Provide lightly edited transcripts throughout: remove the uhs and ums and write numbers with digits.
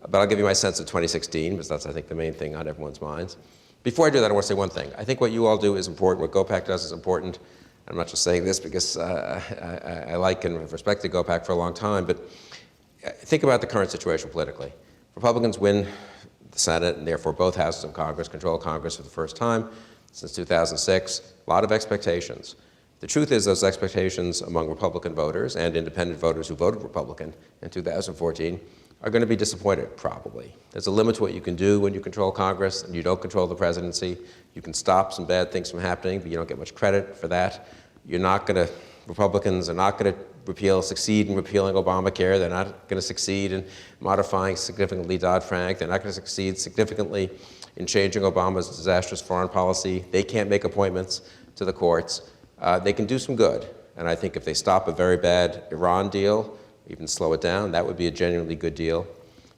but I'll give you my sense of 2016, because that's, I think, the main thing on everyone's minds. Before I do that, I want to say one thing. I think what you all do is important. What GOPAC does is important. I'm not just saying this because I like and have respected GOPAC for a long time, but think about the current situation politically. Republicans win the Senate, and therefore both houses of Congress, control Congress for the first time since 2006. A lot of expectations. The truth is those expectations among Republican voters and independent voters who voted Republican in 2014 are going to be disappointed, probably. There's a limit to what you can do when you control Congress and you don't control the presidency. You can stop some bad things from happening, but you don't get much credit for that. Republicans are not going to succeed in repealing Obamacare. They're not going to succeed in modifying significantly Dodd-Frank. They're not going to succeed significantly in changing Obama's disastrous foreign policy. They can't make appointments to the courts. They can do some good. And I think if they stop a very bad Iran deal, even slow it down, that would be a genuinely good deal.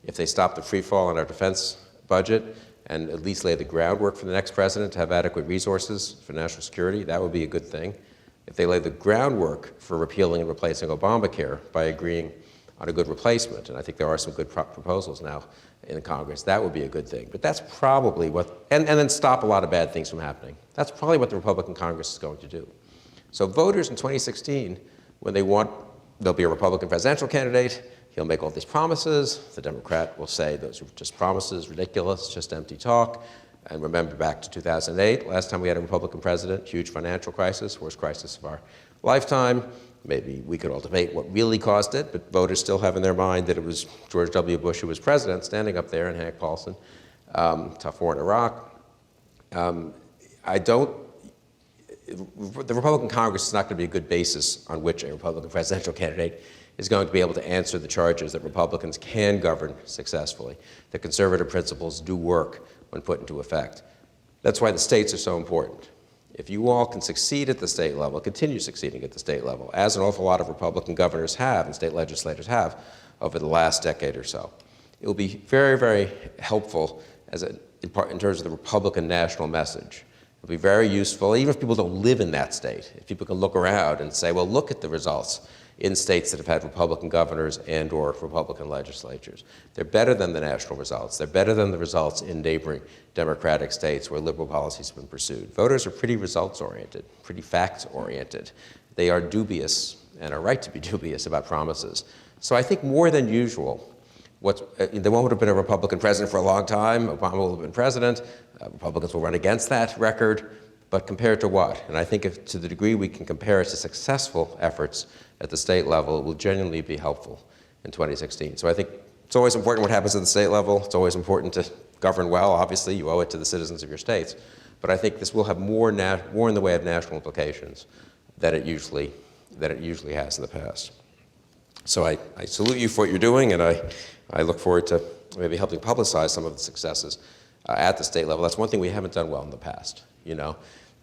If they stop the free fall in our defense budget and at least lay the groundwork for the next president to have adequate resources for national security, that would be a good thing. If they lay the groundwork for repealing and replacing Obamacare by agreeing on a good replacement, and I think there are some good proposals now in Congress, that would be a good thing. But that's probably what, and then stop a lot of bad things from happening. That's probably what the Republican Congress is going to do. So voters in 2016, when they want, there'll be a Republican presidential candidate, he'll make all these promises, the Democrat will say those are just promises, ridiculous, just empty talk. And remember back to 2008, last time we had a Republican president, huge financial crisis, worst crisis of our lifetime. Maybe we could all debate what really caused it, but voters still have in their mind that it was George W. Bush who was president, standing up there, and Hank Paulson, tough war in Iraq. The Republican Congress is not going to be a good basis on which a Republican presidential candidate is going to be able to answer the charges that Republicans can govern successfully. The conservative principles do work when put into effect. That's why the states are so important. If you all can succeed at the state level, continue succeeding at the state level, as an awful lot of Republican governors have and state legislators have over the last decade or so, it will be very, very helpful in terms of the Republican national message. It'll be very useful, even if people don't live in that state. If people can look around and say, well, look at the results in states that have had Republican governors and or Republican legislatures. They're better than the national results. They're better than the results in neighboring Democratic states where liberal policies have been pursued. Voters are pretty results-oriented, pretty facts-oriented. They are dubious, and are right to be dubious about promises. So I think more than usual, there won't have been a Republican president for a long time. Obama will have been president. Republicans will run against that record. But compared to what? And I think to the degree we can compare it to successful efforts at the state level, it will genuinely be helpful in 2016. So I think it's always important what happens at the state level. It's always important to govern well. Obviously, you owe it to the citizens of your states. But I think this will have more in the way of national implications than it usually has in the past. So I salute you for what you're doing, and I look forward to maybe helping publicize some of the successes at the state level. That's one thing we haven't done well in the past. You know,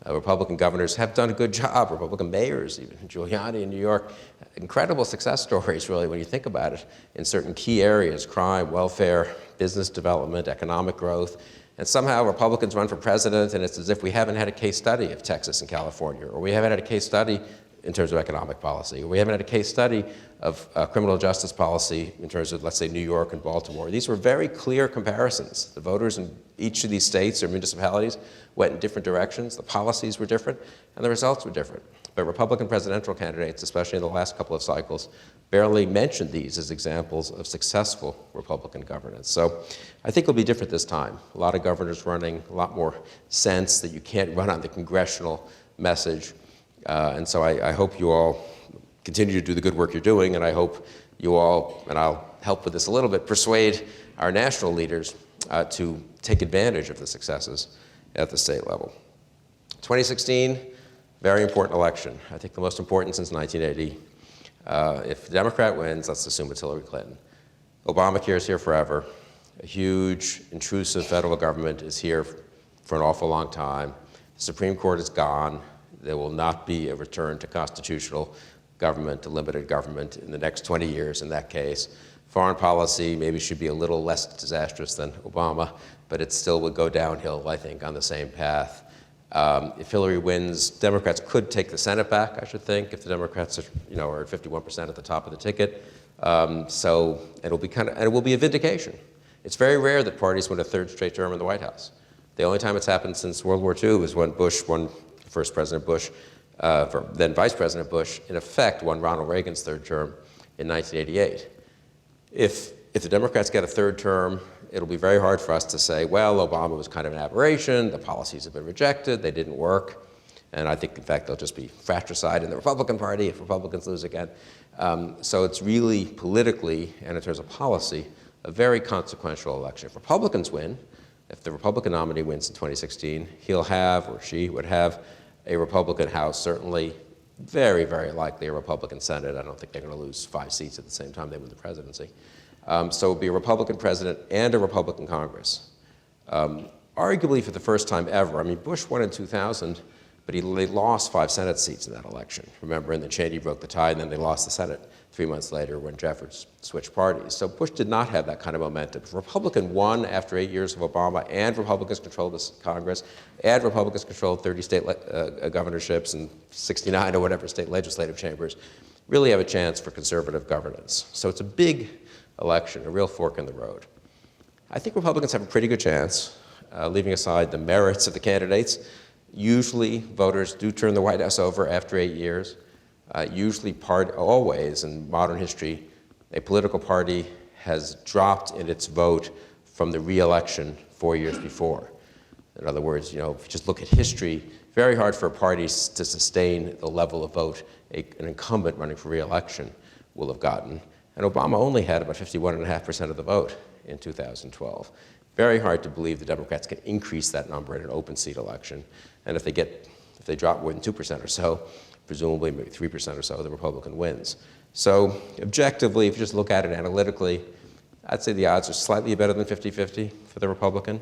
Republican governors have done a good job, Republican mayors, even Giuliani in New York, incredible success stories, really, when you think about it, in certain key areas: crime, welfare, business development, economic growth. And somehow Republicans run for president, and it's as if we haven't had a case study of Texas and California, or we haven't had a case study in terms of economic policy, or we haven't had a case study of criminal justice policy in terms of, let's say, New York and Baltimore. These were very clear comparisons. The voters in each of these states or municipalities went in different directions. The policies were different, and the results were different. But Republican presidential candidates, especially in the last couple of cycles, barely mentioned these as examples of successful Republican governance. So I think it'll be different this time. A lot of governors running, a lot more sense that you can't run on the congressional message. And so I hope you all continue to do the good work you're doing, and I hope you all, and I'll help with this a little bit, persuade our national leaders to take advantage of the successes at the state level. 2016, very important election. I think the most important since 1980. If the Democrat wins, let's assume it's Hillary Clinton. Obamacare is here forever. A huge, intrusive federal government is here for an awful long time. The Supreme Court is gone. There will not be a return to constitutional government, to limited government in the next 20 years in that case. Foreign policy maybe should be a little less disastrous than Obama, but it still would go downhill, I think, on the same path. If Hillary wins, Democrats could take the Senate back, I should think, if the Democrats are at 51% at the top of the ticket. So it will be a vindication. It's very rare that parties win a third straight term in the White House. The only time it's happened since World War II was when Bush won, first President Bush, then Vice President Bush, in effect won Ronald Reagan's third term in 1988. If the Democrats get a third term, it'll be very hard for us to say, well, Obama was kind of an aberration, the policies have been rejected, they didn't work. And I think, in fact, they'll just be fratricide in the Republican Party if Republicans lose again. So it's really politically, and in terms of policy, a very consequential election. If Republicans win, if the Republican nominee wins in 2016, he'll have, or she would have, a Republican House, certainly very, very likely a Republican Senate. I don't think they're going to lose 5 seats at the same time they win the presidency. So it'll be a Republican president and a Republican Congress. Arguably for the first time ever, I mean, Bush won in 2000, but they lost 5 Senate seats in that election. Remember, and then Cheney broke the tie, and then they lost the Senate 3 months later when Jeffords switched parties. So Bush did not have that kind of momentum. If a Republican won after 8 years of Obama, and Republicans controlled the Congress, and Republicans controlled 30 state governorships and 69 or whatever state legislative chambers, really have a chance for conservative governance. So it's a big election, a real fork in the road. I think Republicans have a pretty good chance, leaving aside the merits of the candidates. Usually, voters do turn the White House over after 8 years. Usually, always in modern history, a political party has dropped in its vote from the re-election 4 years before. In other words, if you just look at history, very hard for a party to sustain the level of vote an incumbent running for re-election will have gotten. And Obama only had about 51.5% of the vote in 2012. Very hard to believe the Democrats can increase that number in an open seat election. And if they drop more than 2% or so, presumably maybe 3% or so, the Republican wins. So objectively, if you just look at it analytically, I'd say the odds are slightly better than 50-50 for the Republican.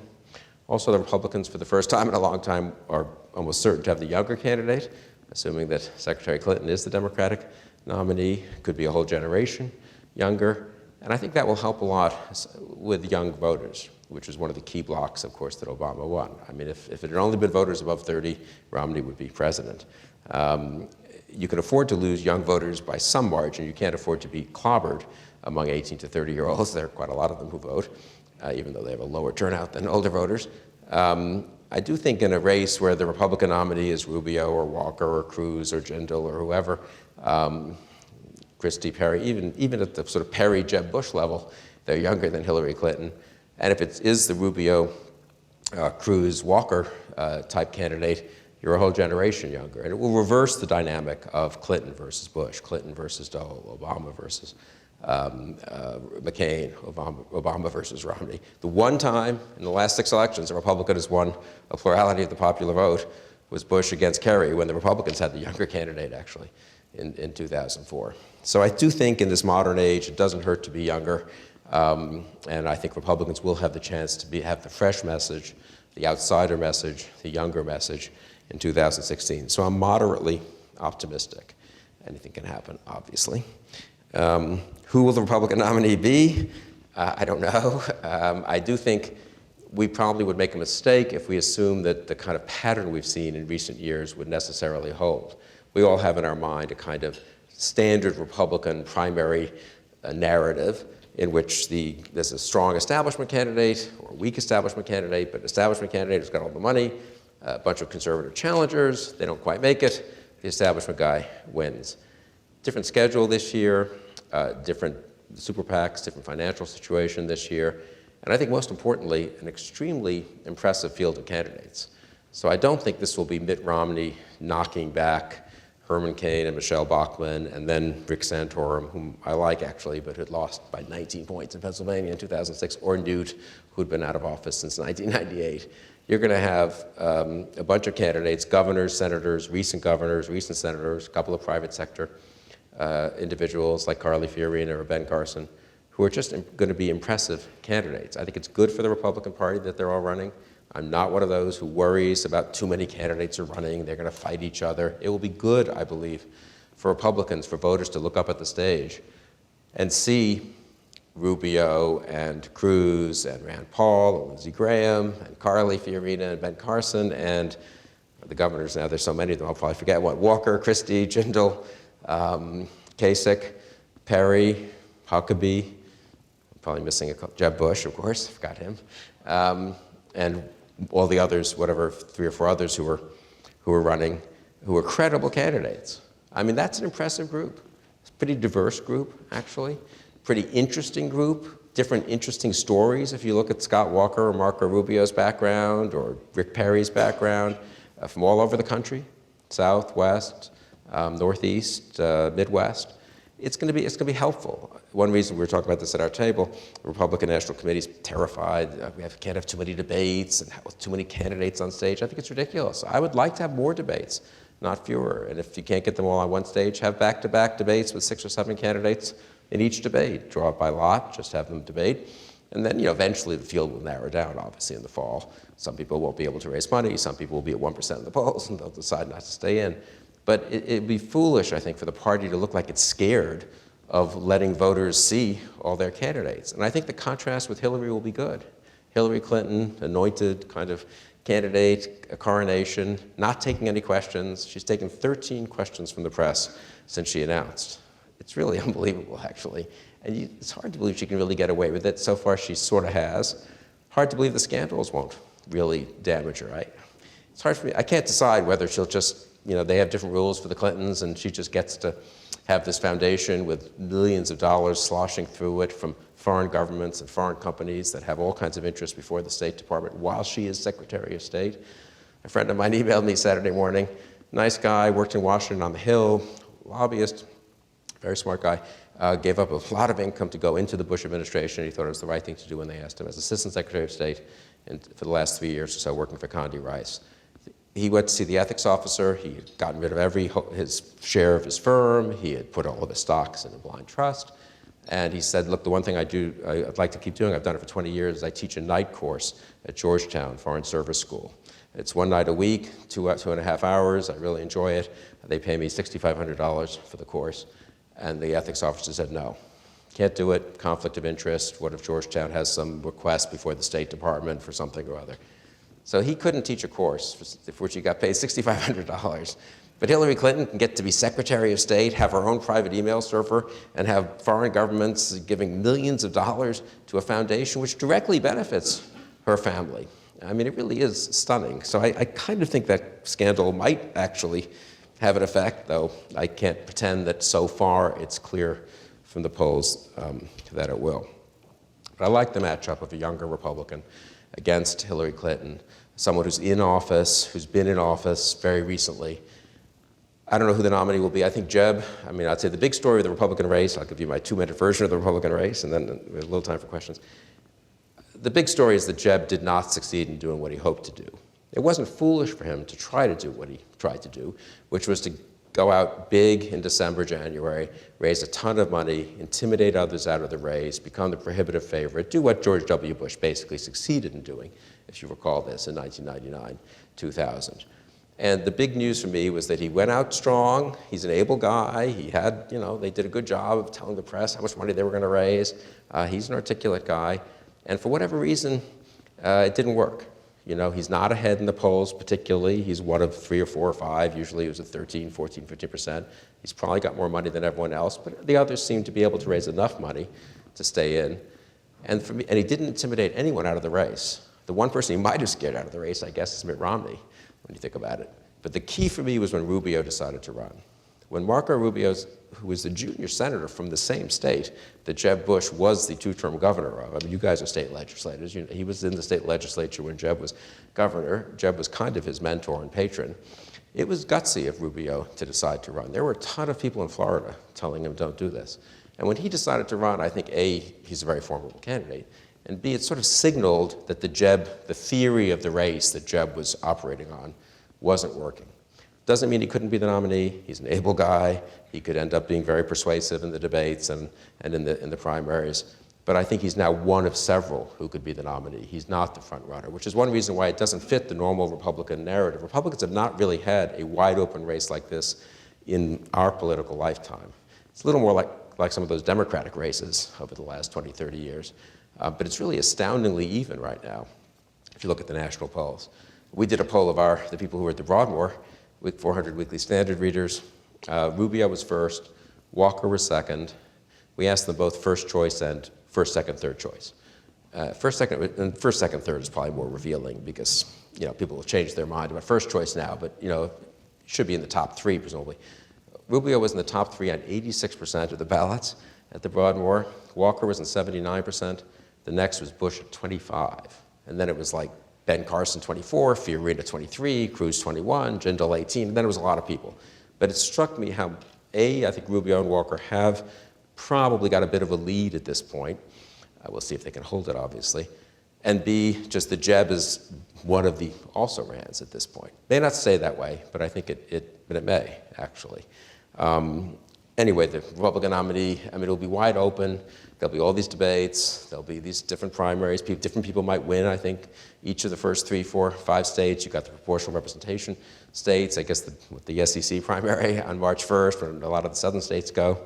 Also, the Republicans, for the first time in a long time, are almost certain to have the younger candidate, assuming that Secretary Clinton is the Democratic nominee. Could be a whole generation younger. And I think that will help a lot with young voters, which is one of the key blocks, of course, that Obama won. I mean, if it had only been voters above 30, Romney would be president. You can afford to lose young voters by some margin. You can't afford to be clobbered among 18 to 30-year-olds. There are quite a lot of them who vote, even though they have a lower turnout than older voters. I do think in a race where the Republican nominee is Rubio or Walker or Cruz or Jindal or whoever, Christie, Perry, even at the sort of Perry-Jeb Bush level, they're younger than Hillary Clinton. And if it is the Rubio, Cruz, Walker type candidate, you're a whole generation younger. And it will reverse the dynamic of Clinton versus Bush, Clinton versus Dole, Obama versus McCain, Obama versus Romney. The one time in the last 6 elections a Republican has won a plurality of the popular vote was Bush against Kerry, when the Republicans had the younger candidate, actually, in 2004. So I do think in this modern age, it doesn't hurt to be younger. And I think Republicans will have the chance to have the fresh message, the outsider message, the younger message in 2016. So I'm moderately optimistic. Anything can happen, obviously. Who will the Republican nominee be? I don't know. I do think we probably would make a mistake if we assume that the kind of pattern we've seen in recent years would necessarily hold. We all have in our mind a kind of standard Republican primary narrative in which there's a strong establishment candidate or a weak establishment candidate, but establishment candidate who's got all the money, a bunch of conservative challengers, they don't quite make it, the establishment guy wins. Different schedule this year, different super PACs, different financial situation this year, and I think most importantly, an extremely impressive field of candidates. So I don't think this will be Mitt Romney knocking back Herman Cain and Michelle Bachmann, and then Rick Santorum, whom I like actually, but had lost by 19 points in Pennsylvania in 2006, or Newt, who'd been out of office since 1998. You're going to have a bunch of candidates, governors, senators, recent senators, a couple of private sector individuals like Carly Fiorina or Ben Carson, who are just going to be impressive candidates. I think it's good for the Republican Party that they're all running. I'm not one of those who worries about too many candidates are running, they're going to fight each other. It will be good, I believe, for Republicans, for voters to look up at the stage and see Rubio and Cruz and Rand Paul and Lindsey Graham and Carly Fiorina and Ben Carson and the governors now, there's so many of them, I'll probably forget what, Walker, Christie, Jindal, Kasich, Perry, Huckabee, probably missing Jeb Bush, of course, forgot him, and all the others, whatever, 3 or 4 others who were running, who were credible candidates. I mean, that's an impressive group. It's a pretty diverse group, actually. Pretty interesting group. Different interesting stories if you look at Scott Walker or Marco Rubio's background or Rick Perry's background from all over the country, South, West, Northeast, Midwest. It's going to be helpful. One reason we were talking about this at our table, the Republican National Committee is terrified. Can't have too many debates and have too many candidates on stage. I think it's ridiculous. I would like to have more debates, not fewer. And if you can't get them all on one stage, have back-to-back debates with 6 or 7 candidates in each debate. Draw it by lot, just have them debate. And then, eventually the field will narrow down, obviously, in the fall. Some people won't be able to raise money. Some people will be at 1% of the polls, and they'll decide not to stay in. But it'd be foolish, I think, for the party to look like it's scared of letting voters see all their candidates. And I think the contrast with Hillary will be good. Hillary Clinton, anointed kind of candidate, a coronation, not taking any questions. She's taken 13 questions from the press since she announced. It's really unbelievable, actually. And it's hard to believe she can really get away with it. So far, she sort of has. Hard to believe the scandals won't really damage her, right? It's hard for me. I can't decide whether she'll just, they have different rules for the Clintons, and she just gets to have this foundation with millions of dollars sloshing through it from foreign governments and foreign companies that have all kinds of interests before the State Department while she is Secretary of State. A friend of mine emailed me Saturday morning, nice guy, worked in Washington on the Hill, lobbyist, very smart guy, gave up a lot of income to go into the Bush administration. He thought it was the right thing to do when they asked him as Assistant Secretary of State and for the last 3 years or so working for Condi Rice. He went to see the ethics officer. He had gotten rid of his share of his firm. He had put all of his stocks in a blind trust. And he said, look, the one thing I'd like to keep doing, I've done it for 20 years, is I teach a night course at Georgetown Foreign Service School. It's 1 night a week, 2.5 hours. I really enjoy it. They pay me $6,500 for the course. And the ethics officer said, no, can't do it, conflict of interest. What if Georgetown has some request before the State Department for something or other? So he couldn't teach a course for which he got paid $6,500. But Hillary Clinton can get to be Secretary of State, have her own private email server, and have foreign governments giving millions of dollars to a foundation which directly benefits her family. I mean, it really is stunning. So I kind of think that scandal might actually have an effect, though I can't pretend that so far it's clear from the polls that it will. But I like the matchup of a younger Republican against Hillary Clinton, someone who's in office, who's been in office very recently. I don't know who the nominee will be. I think Jeb. I'd say the big story of the Republican race, I'll give you my 2-minute version of the Republican race, and then we have a little time for questions. The big story is that Jeb did not succeed in doing what he hoped to do. It wasn't foolish for him to try to do what he tried to do, which was to go out big in December, January, raise a ton of money, intimidate others out of the race, become the prohibitive favorite, do what George W. Bush basically succeeded in doing, if you recall this, in 1999, 2000. And the big news for me was that he went out strong. He's an able guy. He had, they did a good job of telling the press how much money they were going to raise. He's an articulate guy. And for whatever reason, it didn't work. He's not ahead in the polls particularly. He's one of 3 or 4 or 5. Usually it was at 13, 14, 15%. He's probably got more money than everyone else, but the others seem to be able to raise enough money to stay in. And he didn't intimidate anyone out of the race. The one person he might have scared out of the race, I guess, is Mitt Romney, when you think about it. But the key for me was when Rubio decided to run. When Marco Rubio, who was the junior senator from the same state that Jeb Bush was the 2-term governor of, you guys are state legislators. He was in the state legislature when Jeb was governor. Jeb was kind of his mentor and patron. It was gutsy of Rubio to decide to run. There were a ton of people in Florida telling him, don't do this. And when he decided to run, I think, A, he's a very formidable candidate, and B, it sort of signaled that the theory of the race that Jeb was operating on wasn't working. Doesn't mean he couldn't be the nominee. He's an able guy. He could end up being very persuasive in the debates and in the primaries. But I think he's now one of several who could be the nominee. He's not the front runner, which is one reason why it doesn't fit the normal Republican narrative. Republicans have not really had a wide open race like this in our political lifetime. It's a little more like some of those Democratic races over the last 20, 30 years. But it's really astoundingly even right now, if you look at the national polls. We did a poll of the people who were at the Broadmoor, with 400 Weekly Standard readers. Rubio was first, Walker was second. We asked them both first choice and first, second, third choice. First, second, third is probably more revealing because people will change their mind about first choice now, but should be in the top three presumably. Rubio was in the top three on 86% of the ballots at the Broadmoor. Walker was in 79%. The next was Bush at 25, and then it was like Ben Carson 24, Fiorina 23, Cruz 21, Jindal 18, and then it was a lot of people. But it struck me how I think Rubio and Walker have probably got a bit of a lead at this point. We'll see if they can hold it, obviously. And B, just the Jeb is one of the also-rans at this point. May not say that way, but I think it may, actually. Anyway, the Republican nominee, it'll be wide open. There'll be all these debates. There'll be these different primaries. Different people might win, I think, each of the first 3, 4, 5 states. You've got the proportional representation states. I guess with the SEC primary on March 1st, when a lot of the southern states go,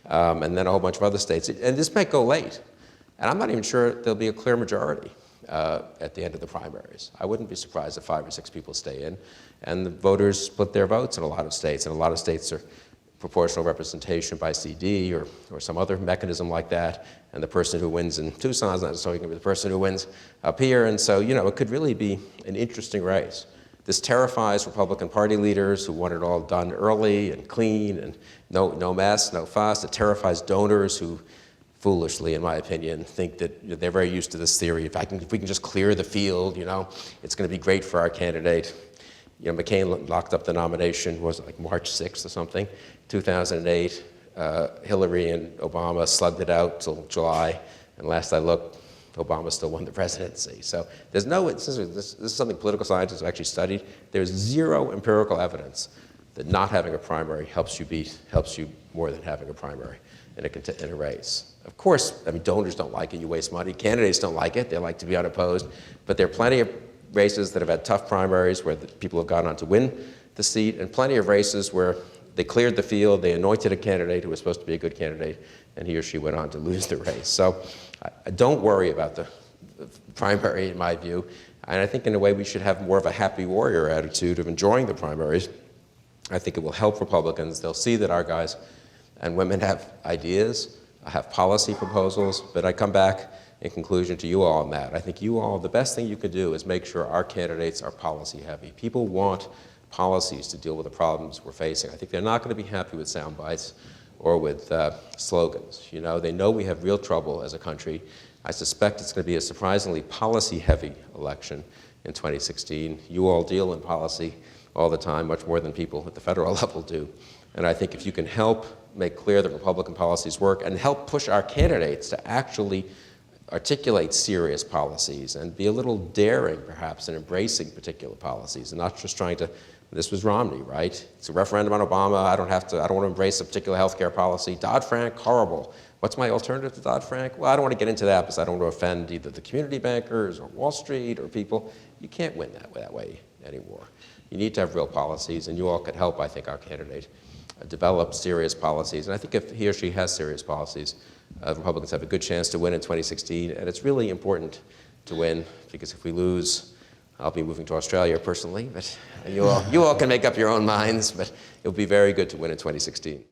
and then a whole bunch of other states. And this might go late. And I'm not even sure there'll be a clear majority at the end of the primaries. I wouldn't be surprised if 5 or 6 people stay in. And the voters split their votes in a lot of states. And a lot of states are proportional representation by CD or some other mechanism like that. And the person who wins in Tucson is not necessarily going to be the person who wins up here. And so, it could really be an interesting race. This terrifies Republican Party leaders who want it all done early and clean and no mess, no fuss. It terrifies donors who foolishly, in my opinion, think that they're very used to this theory. If we can just clear the field, it's going to be great for our candidate. McCain locked up the nomination, was it like March 6th or something, 2008. Hillary and Obama slugged it out till July, and last I looked, Obama still won the presidency. So there's this is something political scientists have actually studied. There's zero empirical evidence that not having a primary helps you more than having a primary in a race. Of course, donors don't like it, you waste money. Candidates don't like it, they like to be unopposed. But there are plenty of races that have had tough primaries where the people have gone on to win the seat, and plenty of races where they cleared the field, they anointed a candidate who was supposed to be a good candidate, and he or she went on to lose the race. So I don't worry about the primary, in my view. And I think in a way we should have more of a happy warrior attitude of enjoying the primaries. I think it will help Republicans. They'll see that our guys and women have ideas, have policy proposals, but I come back in conclusion to you all on that. I think the best thing you could do is make sure our candidates are policy heavy. People want policies to deal with the problems we're facing. I think they're not going to be happy with sound bites or with slogans. They know we have real trouble as a country. I suspect it's going to be a surprisingly policy heavy election in 2016. You all deal in policy all the time, much more than people at the federal level do. And I think if you can help make clear that Republican policies work and help push our candidates to actually articulate serious policies and be a little daring, perhaps, in embracing particular policies and not just trying to, this was Romney, right? It's a referendum on Obama. I don't want to embrace a particular healthcare policy. Dodd-Frank, horrible. What's my alternative to Dodd-Frank? Well, I don't want to get into that because I don't want to offend either the community bankers or Wall Street or people. You can't win that way anymore. You need to have real policies, and you all could help, I think, our candidate develop serious policies. And I think if he or she has serious policies, Republicans have a good chance to win in 2016. And it's really important to win, because if we lose, I'll be moving to Australia personally, but you all can make up your own minds, but it'll be very good to win in 2016.